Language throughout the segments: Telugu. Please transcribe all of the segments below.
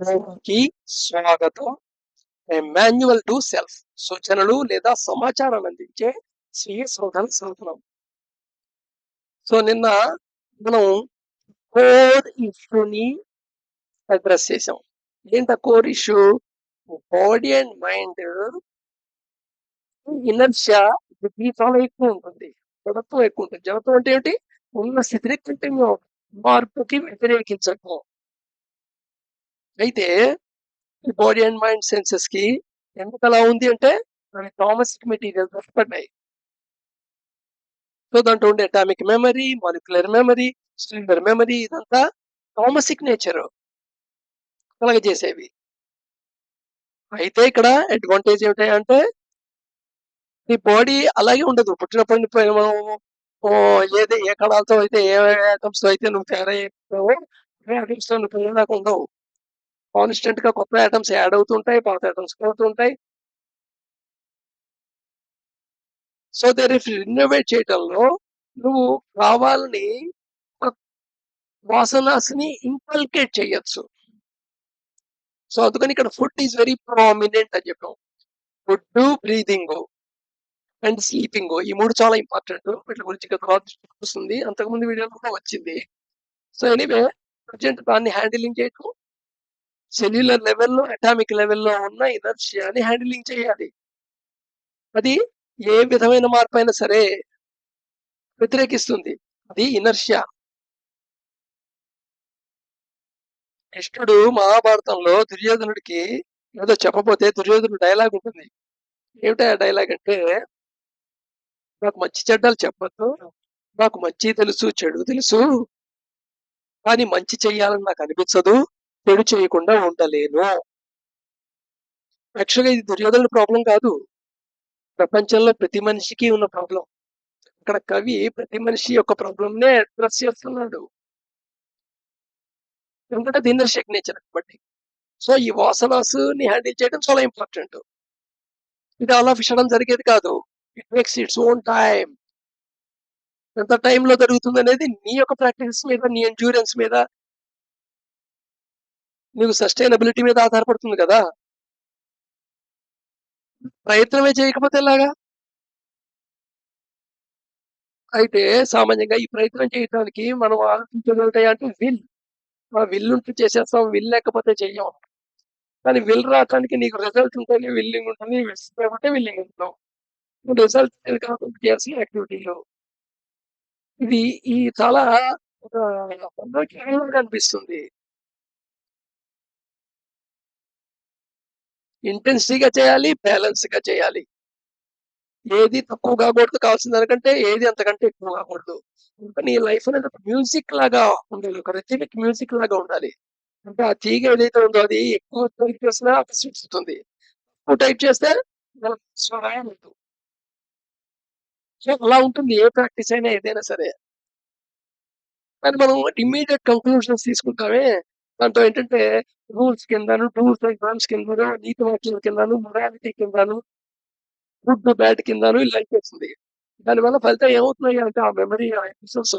కి స్వాగతం. మాన్యువల్ టు సెల్ఫ్ సూచనలు లేదా సమాచారాన్ని అందించే స్వీయ శోధన సాధనం. సో నిన్న మనం కోర్ ఇష్యూని అడ్రస్ చేసాం. ఏంట core issue? Body and mind inertia చాలా ఎక్కువ ఉంటుంది, జడత్వం ఎక్కువ ఉంటుంది. జడత్వం అంటే ఏంటి? ఉన్న స్థితిని కంటిన్యూ మార్పుకి వ్యతిరేకించటం. అయితే ఈ బాడీ అండ్ మైండ్ సెన్సెస్ కి ఎందుకు అలా ఉంది అంటే అవి థామసిక్ మెటీరియల్ దొరకబడ్డాయి. సో దాంట్లో ఉండే atomic memory, molecular memory, cellular memory ఇదంతా థామసిక్ నేచర్ కలగజేసేవి. అయితే ఇక్కడ అడ్వాంటేజ్ ఏమిటంటే ఈ బాడీ అలాగే ఉండదు. పుట్టినప్పటి నుంచి మనం ఏది ఏ కణాలతో అయితే ఏ ఐటమ్స్ తో అయితే నువ్వు తయారయ్యావో ఐటమ్స్ తో నువ్వు పెరిగేదాకా ఉండవు. కాన్స్టెంట్ గా కొత్త ఐటమ్స్ యాడ్ అవుతుంటాయి, పాత ఐటమ్స్ పోతుంటాయి. సో రినోవేట్ చేయటంలో నువ్వు కావాలని ఒక వాసనాస్ని ఇంకల్కేట్ చేయొచ్చు. సో అందుకని ఇక్కడ ఫుడ్ ఈజ్ వెరీ ప్రామినెంట్ అని చెప్పాం. ఫుడ్, బ్రీదింగ్ అండ్ స్లీపింగ్ ఈ మూడు చాలా ఇంపార్టెంట్. వీటి గురించి తర్వాత వస్తుంది, అంతకుముందు వీడియోలో కూడా వచ్చింది. సో ఎనీవే ప్రజెంట్ దాన్ని హ్యాండిలింగ్ చేయటం, సెల్యులర్ లెవెల్లో అటామిక్ లెవెల్లో ఉన్న ఇనర్షియాని హ్యాండిలింగ్ చేయాలి. అది ఏ విధమైన మార్పు అయినా సరే వ్యతిరేకిస్తుంది. అది ఇనర్షియా. కృష్ణుడు మహాభారతంలో దుర్యోధనుడికి ఏదో చెప్పబోతే దుర్యోధనుడు డైలాగ్ ఉంటుంది. ఏమిటా డైలాగ్ అంటే, నాకు మంచి చెడ్డలు చెప్పొద్దు, నాకు మంచి తెలుసు చెడు తెలుసు, కానీ మంచి చెయ్యాలని నాకు అనిపించదు, చెడు చేయకుండా ఉండలేను. యాక్చువల్గా ఇది దుర్యోధనుడి ప్రాబ్లం కాదు, ప్రపంచంలో ప్రతి మనిషికి ఉన్న ప్రాబ్లం. ఇక్కడ కవి ప్రతి మనిషి యొక్క ప్రాబ్లంనే అడ్రస్ చేస్తున్నాడు, ఎందుకంటే అది ఇన్నర్ నేచర్ బట్టి. సో ఈ వాసనాస్ ని హ్యాండిల్ చేయడం చాలా ఇంపార్టెంట్. ఇది అలా విషయం జరిగేది కాదు. It makes its own time. ఎంత టైంలో జరుగుతుంది అనేది నీ యొక్క ప్రాక్టీస్ మీద, నీ ఎండ్యూరెన్స్ మీద, నీకు సస్టైనబిలిటీ మీద ఆధారపడుతుంది కదా. ప్రయత్నమే చేయకపోతే ఎలాగా? అయితే సామాన్యంగా ఈ ప్రయత్నం చేయడానికి మనం ఆలోచించగలుగుతాయి అంటే విల్. ఆ విల్ ఉంటే చేసేస్తాం, విల్ లేకపోతే చెయ్యం. కానీ విల్ రావడానికి నీకు రిజల్ట్ ఉంటేనే విల్లింగ్ ఉంటుంది, లేకపోతే విల్లింగ్ ఉంటాం. రిజల్ట్ కాకుండా చేయాల్సిన యాక్టివిటీలు ఇది ఈ చాలా ఒక అనిపిస్తుంది. ఇంటెన్సిటీగా చేయాలి, బ్యాలెన్స్ గా చేయాలి. ఏది తక్కువ కాకూడదు, కావాల్సిన దానికంటే ఏది అంతకంటే ఎక్కువ కాకూడదు. నీ లైఫ్ అనేది ఒక మ్యూజిక్ లాగా ఉండాలి, ఒక రిథమిక్ మ్యూజిక్ లాగా ఉండాలి. అంటే ఆ తీగ ఏదైతే ఉందో అది ఎక్కువ టైప్ చేసినా ఆకర్షిస్తుంది, ఎక్కువ టైప్ చేస్తే స్వరాయం ఉంటుంది. సో అలా ఉంటుంది ఏ ప్రాక్టీస్ అయినా, ఏదైనా సరే. కానీ మనం ఇమ్మీడియట్ కంక్లూషన్స్ తీసుకుంటామే, దాంతో ఏంటంటే రూల్స్ కిందను, టూల్స్ అండ్ గ్రామ్స్ కిందను, నీతి వాక్యాల కిందను, మొరాలిటీ కిందను, గుడ్ బ్యాడ్ కిందను ఇలా అయిపోతుంది. దానివల్ల ఫలితం ఏమవుతున్నాయి అంటే ఆ మెమరీ, ఆ episodes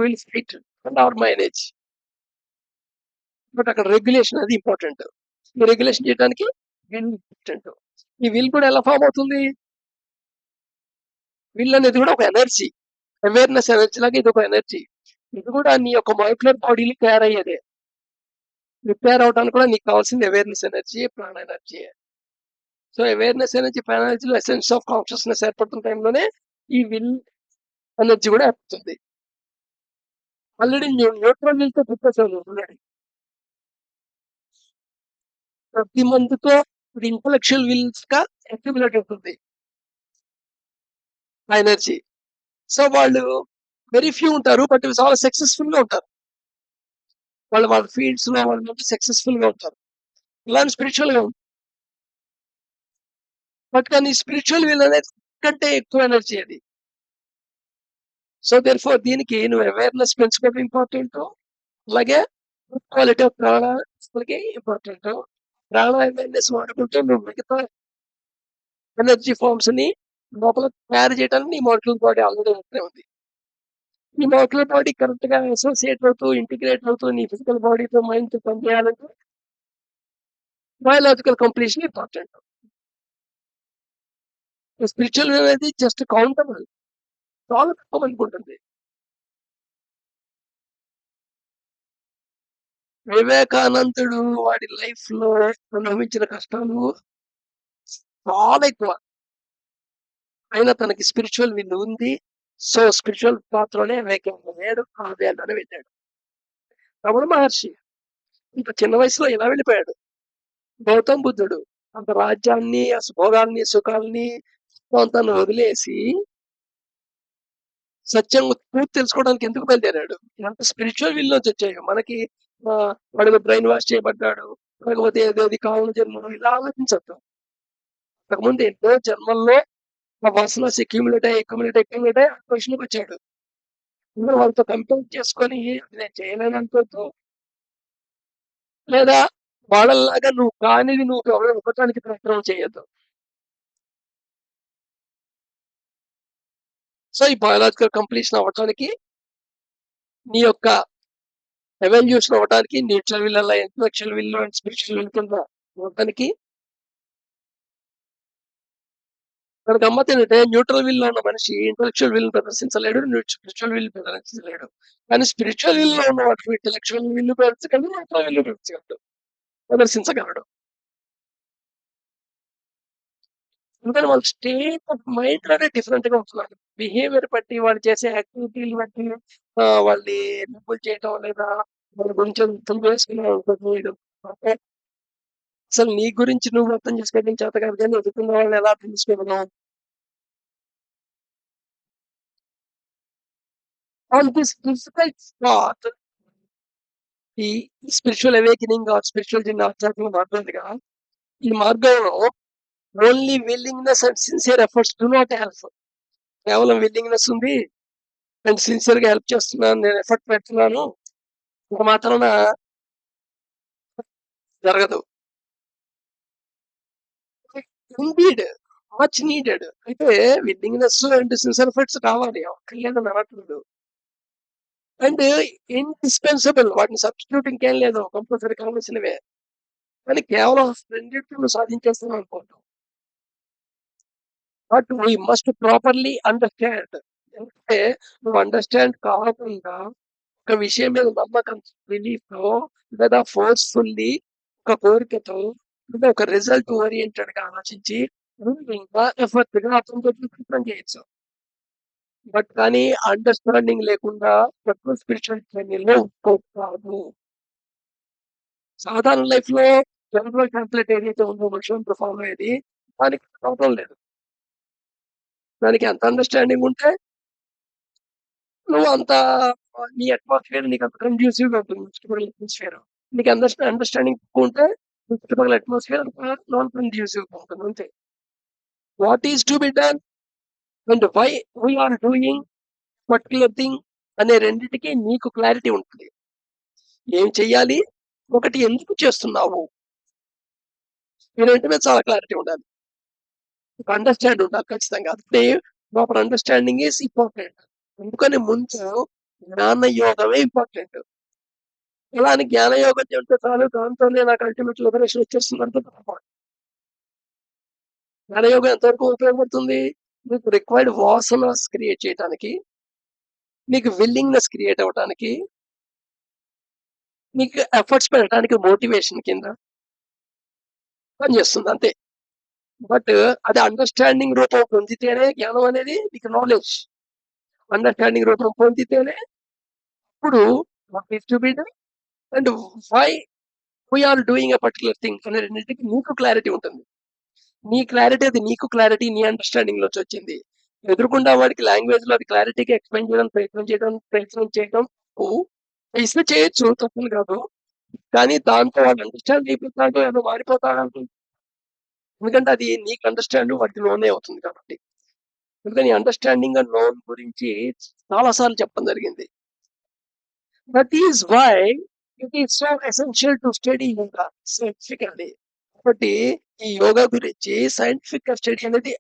will fit and our manage. But అక్కడ రెగ్యులేషన్ అది ఇంపార్టెంట్. ఈ రెగ్యులేషన్ చేయడానికి విల్ ఇంపార్టెంట్. ఈ విల్ కూడా ఎలా ఫామ్ అవుతుంది? విల్ అనేది కూడా ఒక ఎనర్జీ, అవేర్నెస్ ఎనర్జీ లాగా ఇది ఒక ఎనర్జీ. ఇది కూడా నీ యొక్క మాలిక్యులర్ బాడీని తయారయ్యేదే. రిపేర్ అవడానికి కూడా నీకు కావాల్సింది అవేర్నెస్ ఎనర్జీ, ప్రాణ ఎనర్జీ. సో అవేర్నెస్ ఎనర్జీ, ప్రాణ ఎనర్జీలో ఎసెన్స్ ఆఫ్ కాన్షియస్నెస్ ఏర్పడుతున్న టైంలోనే ఈ విల్ ఎనర్జీ కూడా ఏర్పడుతుంది. ఆల్రెడీ న్యూట్రల్ విల్ తో చెప్పేసాను ఆల్రెడీ. ప్రతి మందితో ఇది ఇంటలెక్చువల్ విల్స్ గా అక్యుములేట్ అవుతుంది ఆ ఎనర్జీ. సో వాళ్ళు వెరీ ఫ్యూ ఉంటారు, బట్ చాలా సక్సెస్ఫుల్ గా ఉంటారు. వాళ్ళ వాళ్ళ ఫీల్డ్స్ లో వాళ్ళు సక్సెస్ఫుల్ గా ఉంటారు. ఇలా స్పిరిచువల్ గా ఉంటారు. బట్ కానీ స్పిరిచువల్ విల్ అనేది కంటే ఎక్కువ ఎనర్జీ అది. సో దేర్ఫోర్ దీనికి నువ్వు అవేర్నెస్ పెంచుకోవడం ఇంపార్టెంట్, అలాగే గుడ్ క్వాలిటీ ఆఫ్ ప్రాణ ఇంపార్టెంట్. ప్రాణ అవేర్నెస్ వాడుకుంటే నువ్వు మిగతా ఎనర్జీ ఫార్మ్స్ ని లోపల తయారు చేయడానికి నీ మాలిక్యులర్ బాడీ ఆల్రెడీ ఉంటూనే ఉంది. ఈ మాలిక్యులర్ బాడీ కరెక్ట్ గా అసోసియేట్ అవుతూ, ఇంటిగ్రేట్ అవుతూ నీ ఫిజికల్ బాడీతో, మైండ్ తో పనిచేయాలంటే బయోలాజికల్ కంప్లీషన్ ఇంపార్టెంట్. స్పిరిచువల్ అనేది జస్ట్ కౌంటబుల్. చాలా తక్కువ మందికుంటుంది. వివేకానందుడు వాడి లైఫ్‌లో అనుభవించిన కష్టాలు చాలా ఎక్కువ. అయినా తనకి స్పిరిచువల్ విల్ ఉంది. సో, స్పిరిచువల్ పాత్‌లోనే అయ్యాడు. ఆ వేలోనే వెళ్ళాడు. రమణ మహర్షి ఇంత చిన్న వయసులో ఎలా వెళ్ళిపోయాడు. గౌతమ్ బుద్ధుడు అంత రాజ్యాన్ని, భోగాల్ని, సుఖాల్ని మొత్తం వదిలేసి సత్యం ట్రూత్ తెలుసుకోవడానికి ఎందుకు బయలుదేరాడు? ఇదంతా స్పిరిచువల్ విల్ నుంచి వచ్చాయి. మనకి వాడు బ్రెయిన్ వాష్ చేయబడ్డాడు. లేకపోతే ఏదోది కావున జన్మలో ఇలా ఆలోచించొద్దు. అంతకుముందు ఎన్నో జన్మల్లో ఆ వాసనస్ అక్యుములేట్ అయ్యి ఆ పొజిషన్‌కొచ్చాడు. నువ్వు వాళ్ళతో కంపేర్ చేసుకొని నేను చేయలేను అనుకోవద్దు. లేదా వాళ్ళలాగా నువ్వు కానిది నువ్వు ఇవ్వటానికి ప్రయత్నం చేయొద్దు. సో, ఈ బయోలాజికల్ కంప్లీషన్ అవ్వటానికి నీ యొక్క ఎవల్యూషన్ అవ్వటానికి న్యూట్రల్ విల్ అలా intellectual will and spiritual will కింద అవ్వటానికి ఇక్కడ గమ్మత్తేంటంటే న్యూట్రల్ విల్ ఉన్న మనిషి ఇంటలెక్చువల్ విల్‌ని ప్రదర్శించలేడు. స్పిరిచువల్ విల్ ప్రదర్శించలేడు. కానీ స్పిరిచువల్ విల్‌లో ఉన్నవాడు ఇంటలెక్చువల్ విల్ ప్రదర్శించగలడు. న్యూట్రల్ విల్ ప్రదర్శించగలడు. ఎందుకంటే వాళ్ళ స్టేట్ ఆఫ్ మైండ్‌లోనే డిఫరెంట్‌గా ఉంటున్నారు. బిహేవియర్ బట్టి, వాళ్ళు చేసే యాక్టివిటీలు బట్టి వాళ్ళని రిపుల్ చేయటం లేదా వాళ్ళ గురించి అర్థం చేసుకునే చేయడం. అంటే అసలు నీ గురించి నువ్వు అర్థం చేసుకోవడం చేత కాదు గానీ ఎదుర్కొన్న వాళ్ళని ఎలా అర్థం చేసుకోగలం? ఆన్ దిస్ డిఫికల్ట్ పాత్ ఈ spiritual awakening or spiritual journey ఆధ్యాత్మిక మార్గం ఉందిగా, ఈ మార్గంలో only willingness and sincere efforts do not help. కేవలం విల్లింగ్‌నెస్ ఉంది అండ్ సిన్సియర్‌గా హెల్ప్ చేస్తున్నాను. నేను ఎఫర్ట్ పెడుతున్నాను. ఇంక మాత్రాన జరగదు. Indeed much needed. అయితే విల్లింగ్‌నెస్ అండ్ సిన్సియర్ ఎఫర్ట్స్ కావాలి. అక్కర్లేదని అనట్లేదు. అండ్ ఇండిస్పెన్సిబుల్ వాటిని సబ్‌స్టిట్యూట్ ఇంకేం లేదు. కంపల్సరీ కావాల్సినవే. కానీ కేవలం రెండిటిని నువ్వు సాధించేస్తున్నావు అనుకోవద్దు. But we must properly understand. అంటే నువ్వు అండర్‌స్టాండ్ కాకుండా ఒక విషయం మీద నమ్మకం, బిలీఫ్‌తో లేదా ఫోర్స్‌ఫుల్లీ ఒక కోరికతో లేదా ఒక రిజల్ట్ ఓరియెంటెడ్‌గా ఆలోచించి నువ్వు ఇంకా ఎఫర్ట్‌గా అతనితో ప్రయత్నం చేయొచ్చు. బట్ కానీ అండర్‌స్టాండింగ్ లేకుండా ఎక్కువ స్పిరిచువల్ జర్నీలో కాదు. సాధారణ లైఫ్‌లో జనరల్ టెంప్లేట్ ఏదైతే ఉందో మనుషులందరూ ఫాలో అయ్యేది దానికి ప్రాబ్లమ్ లేదు. దానికి ఎంత అండర్‌స్టాండింగ్ ఉంటే నువ్వు అంత నీ అట్మాస్ఫియర్ నీకు అంత కండ్యూసివ్‌గా ఉంటుంది. చుట్టుపక్కల అట్మాస్ఫియర్. నీకు అండర్‌స్టాండింగ్ ఎక్కువ ఉంటే చుట్టుపక్కల అట్మాస్ఫియర్ నాన్ కండ్యూసివ్‌గా ఉంటుంది అంతే. What is to be done and why we are doing particular thing అనే రెండిటికి నీకు క్లారిటీ ఉంటుంది. ఏం చెయ్యాలి? ఒకటి ఎందుకు చేస్తున్నావు? ఈ రెంటి మీద చాలా క్లారిటీ ఉండాలి. ఒక అండర్‌స్టాండ్ ఉండాలి ఖచ్చితంగా. అంటే ప్రాపర్ అండర్‌స్టాండింగ్ ఈస్ ఇంపార్టెంట్. అందుకని ముందు జ్ఞాన యోగమే ఇంపార్టెంట్. ఇలా అని జ్ఞాన యోగం చెప్తే చాలు దాంతోనే నాకు అల్టిమేట్ లిబరేషన్ వచ్చేస్తుందంటే పొరపాటు. జ్ఞాన యోగం ఎంతవరకు ఉపయోగపడుతుంది? మీకు రిక్వైర్డ్ వాసనాస్ క్రియేట్ చేయటానికి, మీకు విల్లింగ్‌నెస్ క్రియేట్ అవ్వటానికి, మీకు ఎఫర్ట్స్ పెట్టడానికి మోటివేషన్ కింద పనిచేస్తుంది అంతే. బట్ అది అండర్‌స్టాండింగ్ రూపం పొందితేనే జ్ఞానం అనేది మీకు నాలెడ్జ్. అండర్‌స్టాండింగ్ రూపం పొందితేనే ఇప్పుడు what is to be done and why we are doing a particular thing అనే రెండిటికి నీకు క్లారిటీ ఉంటుంది. నీ క్లారిటీ అది నీకు క్లారిటీ నీ అండర్‌స్టాండింగ్ నుంచి వచ్చింది. ఎదురుగుండా వాడికి లాంగ్వేజ్‌లో అది క్లారిటీగా ఎక్స్‌ప్లెయిన్ చేయడానికి ప్రయత్నం చేయడం నువ్వు ఇస్తే చేయొచ్చు తప్పని కాదు. కానీ దాంతో వాడు అండర్‌స్టాండ్ అయిపోతాడు ఏదో మారిపోతాడు అనుకుంటే ఎందుకంటే అది నీకు అండర్‌స్టాండ్ వాడికి నోనే అవుతుంది కాబట్టి. అందుకని అండర్‌స్టాండింగ్ అండ్ నోన్ గురించి చాలా సార్లు చెప్పడం జరిగింది. That is why it is so essential to study yoga scientifically. కాబట్టి ఈ యోగా గురించి సైంటిఫిక్‌గా స్టడీ అనేది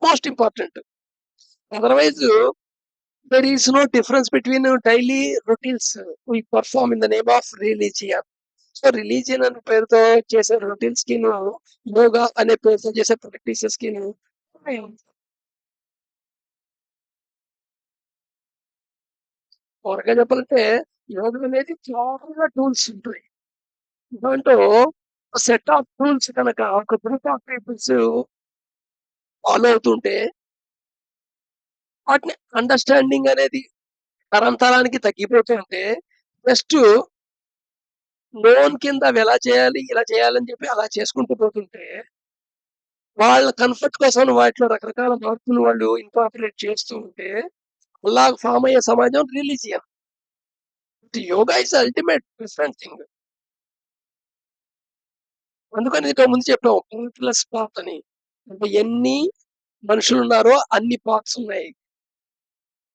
most important. Otherwise there is no difference between daily routines we perform in the name of religion. Religion అనే పేరుతో చేసే రొటీన్స్‌కిను, యోగా అనే పేరుతో చేసే ప్రాక్టీసెస్‌కిను త్వరగా చెప్పాలంటే యోగా అనేది చాలా టూల్స్ ఉంటాయి. దాంట్లో సెట్ ఆఫ్ టూల్స్ కనుక ఒక గ్రూప్ ఆఫ్ పీపుల్స్ ఫాలో అవుతుంటే వాటిని అండర్‌స్టాండింగ్ అనేది తరంతరానికి తగ్గిపోతూ ఉంటే జస్ట్ నోన్ కింద అవి ఎలా చేయాలి, ఇలా చేయాలని చెప్పి అలా చేసుకుంటూ పోతుంటే వాళ్ళ కంఫర్ట్ కోసం వాటిలో రకరకాల మార్పులు వాళ్ళు ఇన్కార్పొరేట్ చేస్తూ ఉంటే అలా ఫార్మ్ అయ్యే సమాజం religion. Yoga is ultimate different thing. అందుకని ఇంతకు ముందు చెప్పాం పార్ట్‌లెస్ పాత్ అని. అంటే ఎన్ని మనుషులున్నారో అన్ని పాత్స్ ఉన్నాయి.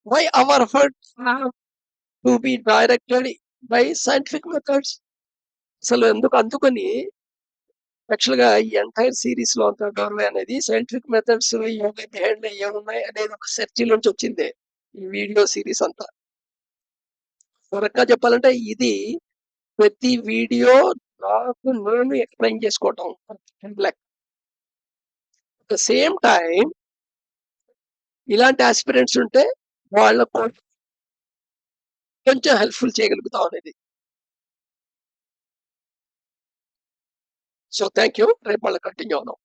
Why our efforts have to be directed by scientific methods. అసలు అందుకని యాక్చువల్‌గా ఈ ఎంటైర్ సీరీస్‌లో అంతా డోర్‌వే అనేది సైంటిఫిక్ మెథడ్స్ యోగా బిహైండ్ ఏమున్నాయి అనేది ఒక సెర్చ్ నుంచి వచ్చిందే. ఈ వీడియో సీరీస్ అంతా. కరెక్ట్‌గా చెప్పాలంటే ఇది ప్రతి వీడియో నాకు నేను ఎక్స్‌ప్లెయిన్ చేసుకోవటం. Like at the same time ఇలాంటి యాస్పిరెంట్స్ ఉంటే వాళ్ళకి కొంచెం హెల్ప్‌ఫుల్ చేయగలుగుతాం అనేది. So, thank you. రేపు మళ్ళా కంటిన్యూ అవుదాం.